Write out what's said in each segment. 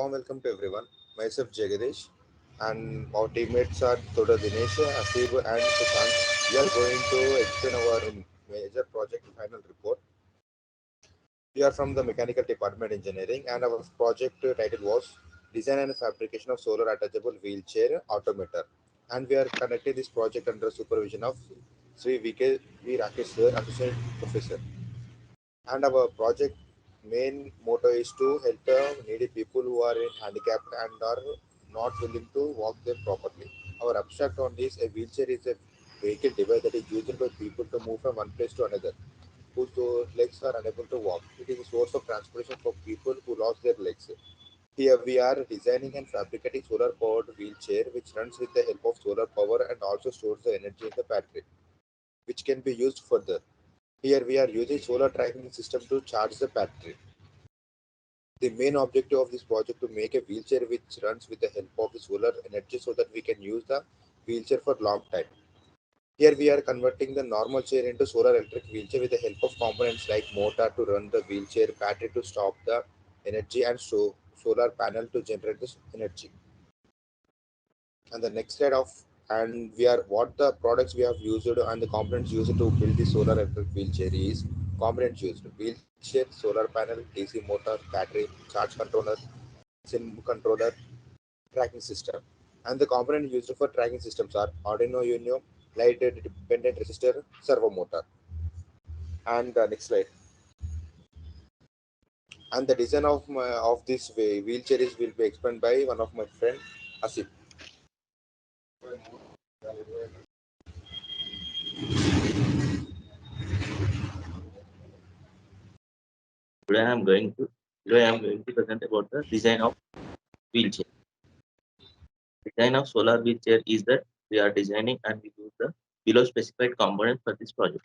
warm welcome to everyone. Myself Jagadish and our teammates are Toda Dinesh, Asib and Sushant. We are going to explain our major project final report. We are from the Mechanical Department Engineering and our project title was Design and Fabrication of Solar Attachable Wheelchair Automator. And we are conducting this project under supervision of Sri V. Rakesh sir, Associate Professor. And our project main motto is to help the needy people who are in handicapped and are not willing to walk them properly. Our abstract on this: a wheelchair is a vehicle device that is used by people to move from one place to another whose legs are unable to walk. It is a source of transportation for people who lost their legs. Here we are designing and fabricating solar powered wheelchair which runs with the help of solar power and also stores the energy in the battery, which can be used further. Here we are using solar tracking system to charge the battery. The main objective of this project to make a wheelchair which runs with the help of the solar energy so that we can use the wheelchair for long time. Here we are converting the normal chair into solar electric wheelchair with the help of components like motor to run the wheelchair, battery to stop the energy and solar panel to generate this energy. And the next slide of and we are what the products we have used and the components used to build the solar electric wheelchair is components used: wheelchair, solar panel, DC motor, battery, charge controller, sim controller, tracking system. And the components used for tracking systems are Arduino Uno, light dependent resistor, servo motor. And next slide. And the design of this wheelchair is will be explained by one of my friend Asif. Today I am going to present about the design of wheelchair. Design of solar wheelchair is that we are designing and we use the below specified components for this project.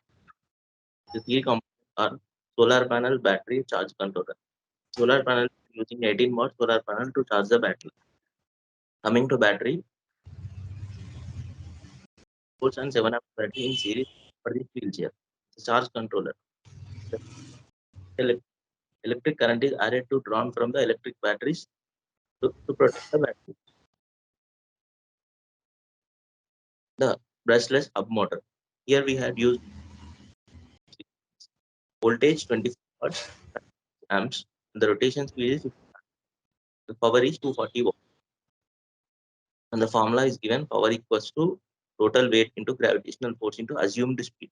The key components are solar panel, battery, charge controller. Solar panel using 18-watt solar panel to charge the battery. Coming to battery, 4 and 7 amp battery in series for this wheelchair. The charge controller. The electric current is added to drawn from the electric batteries to protect the battery. The brushless hub motor. Here we had used voltage 24 watts amps. The rotation speed is 50. The power is 240 watts. And the formula is given: power equals to total weight into gravitational force into assumed speed.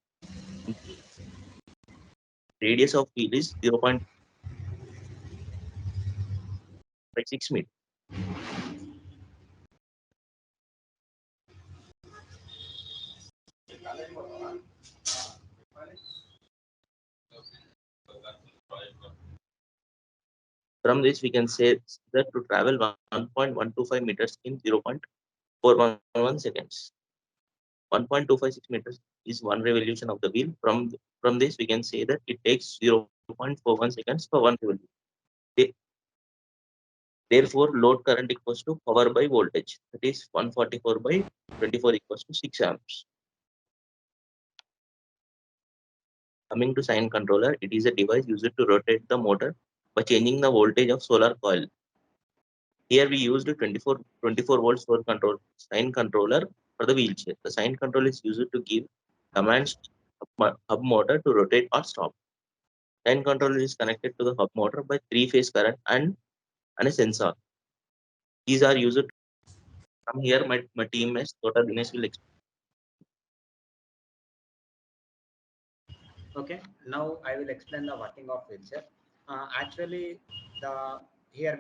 Radius of wheel is 0.56 meters. From this, we can say that to travel 1.125 meters in 0.411 seconds. 1.256 meters is one revolution of the wheel. From this, we can say that it takes 0.41 seconds for one revolution. Therefore, load current equals to power by voltage. That is 144 by 24 equals to 6 amps. Coming to sine controller, it is a device used to rotate the motor by changing the voltage of solar coil. Here we used 24 volt solar control sine controller for the wheelchair. The sine control is used to give commands to hub motor to rotate or stop. Sine controller is connected to the hub motor by 3-phase current and a sensor. These are used. From here, my teammates Tota Dinesh will explain. Okay, now I will explain the working of wheelchair. Actually, the here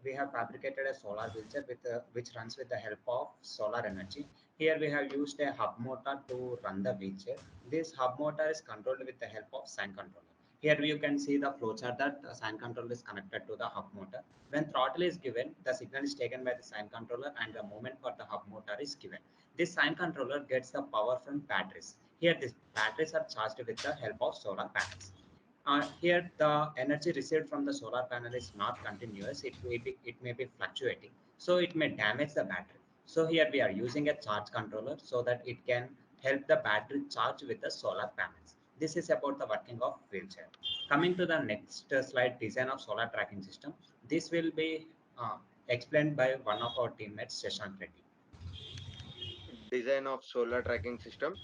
we have fabricated a solar wheelchair which runs with the help of solar energy. Here we have used a hub motor to run the wheelchair. This hub motor is controlled with the help of sine controller. Here you can see the flowchart that the sine controller is connected to the hub motor. When throttle is given, the signal is taken by the sine controller and the movement for the hub motor is given. This sine controller gets the power from batteries. Here, these batteries are charged with the help of solar panels. Here, the energy received from the solar panel is not continuous. It may be fluctuating. So, it may damage the battery. So, here we are using a charge controller so that it can help the battery charge with the solar panels. This is about the working of wheelchair. Coming to the next slide, design of solar tracking system. This will be explained by one of our teammates, Shashank Reddy. Design of solar tracking system.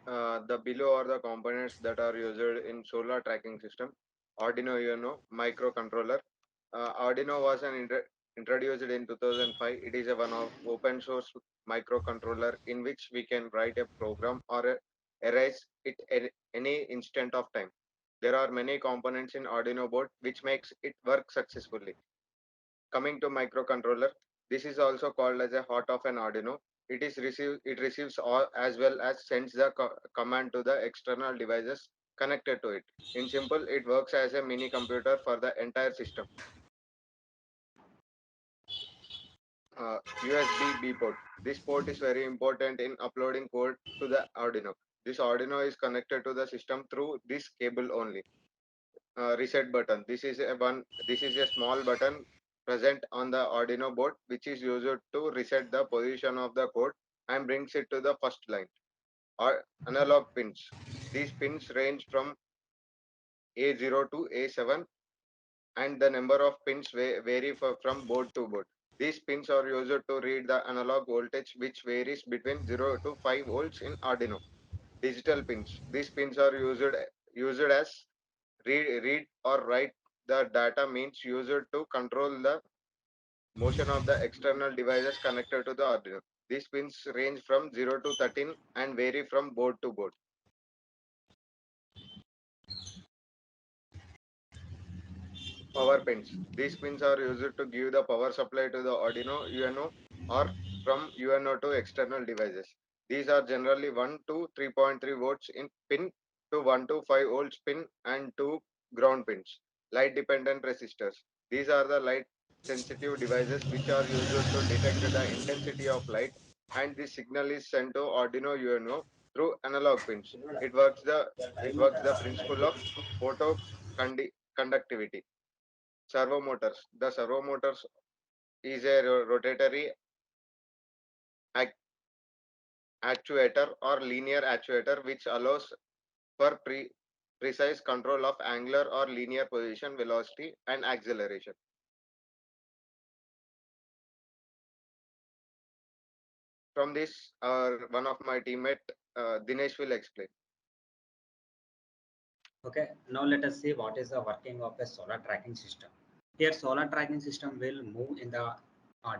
The below are the components that are used in solar tracking system. Arduino Uno microcontroller. Arduino was introduced in 2005. It is a one of open source microcontroller in which we can write a program or erase it at any instant of time. There are many components in Arduino board which makes it work successfully. Coming to microcontroller, this is also called as a heart of an Arduino. It receives all as well as sends the command to the external devices connected to it. In simple, it works as a mini computer for the entire system. USB B port. This port is very important in uploading code to the Arduino. This Arduino is connected to the system through this cable only. Reset button. This is a small button present on the Arduino board which is used to reset the position of the code and brings it to the first line. Analog pins. These pins range from A0 to A7 and the number of pins vary from board to board. These pins are used to read the analog voltage which varies between 0 to 5 volts in Arduino. Digital pins. These pins are used as read or write the data means used to control the motion of the external devices connected to the Arduino. These pins range from 0 to 13 and vary from board to board. Power pins. These pins are used to give the power supply to the Arduino Uno or from Uno to external devices. These are generally 1 to 3.3 volts in pin to 1 to 5 volts pin and 2 ground pins. Light dependent resistors. These are the light sensitive devices which are used to detect the intensity of light, and this signal is sent to Arduino Uno through analog pins. It works the principle of photo conductivity. Servo motors. The servo motors is a rotatory ac- actuator or linear actuator which allows for precise control of angular or linear position, velocity, and acceleration. From this, one of my teammate Dinesh will explain. Okay, now let us see what is the working of a solar tracking system. Here, solar tracking system will move in the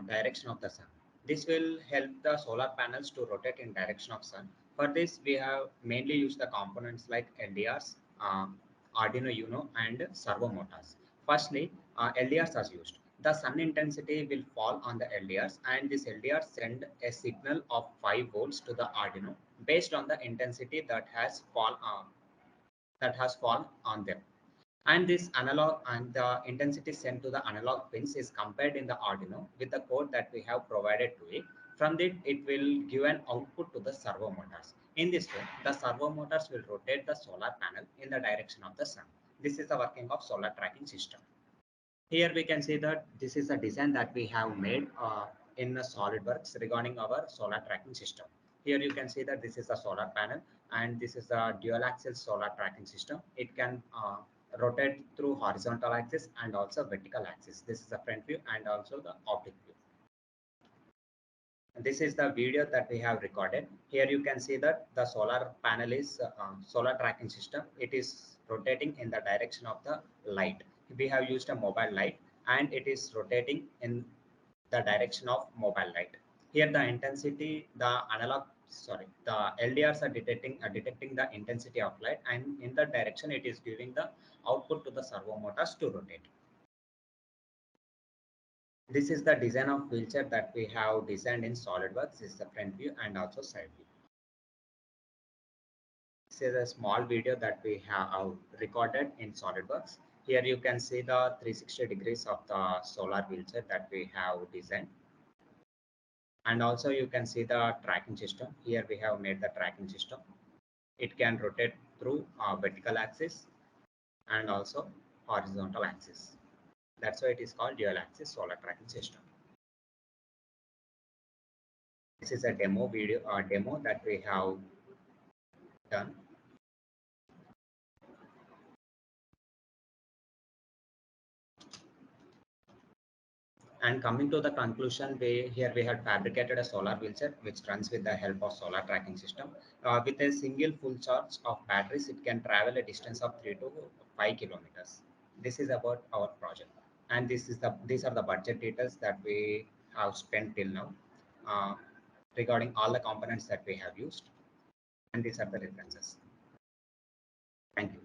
direction of the sun. This will help the solar panels to rotate in direction of sun. For this, we have mainly used the components like LDRs, Arduino Uno, and servo motors. Firstly, LDRs are used. The sun intensity will fall on the LDRs, and this LDR send a signal of 5 volts to the Arduino based on the intensity that has fallen on them. And this analog and the intensity sent to the analog pins is compared in the Arduino with the code that we have provided to it. From it, it will give an output to the servo motors. In this way, the servo motors will rotate the solar panel in the direction of the sun. This is the working of solar tracking system. Here we can see that this is a design that we have made in SolidWorks regarding our solar tracking system. Here you can see that this is a solar panel and this is a dual axis solar tracking system. It can rotate through horizontal axis and also vertical axis. This is the front view and also the optic view. This is the video that we have recorded. Here you can see that the solar panel is solar tracking system. It is rotating in the direction of the light. We have used a mobile light and it is rotating in the direction of mobile light. Here the intensity, the LDRs are detecting the intensity of light, and in that direction it is giving the output to the servo motors to rotate. This is the design of wheelchair that we have designed in SolidWorks. This is the front view and also side view. This is a small video that we have recorded in SolidWorks. Here you can see the 360 degrees of the solar wheelchair that we have designed. And also you can see the tracking system. Here we have made the tracking system. It can rotate through vertical axis and also horizontal axis. That's why it is called dual axis solar tracking system. This is a demo that we have done. And coming to the conclusion, here we had fabricated a solar wheelchair which runs with the help of solar tracking system. With a single full charge of batteries, it can travel a distance of 3 to 5 kilometers. This is about our project, and these are the budget details that we have spent till now, uh, regarding all the components that we have used, and these are the references. Thank you.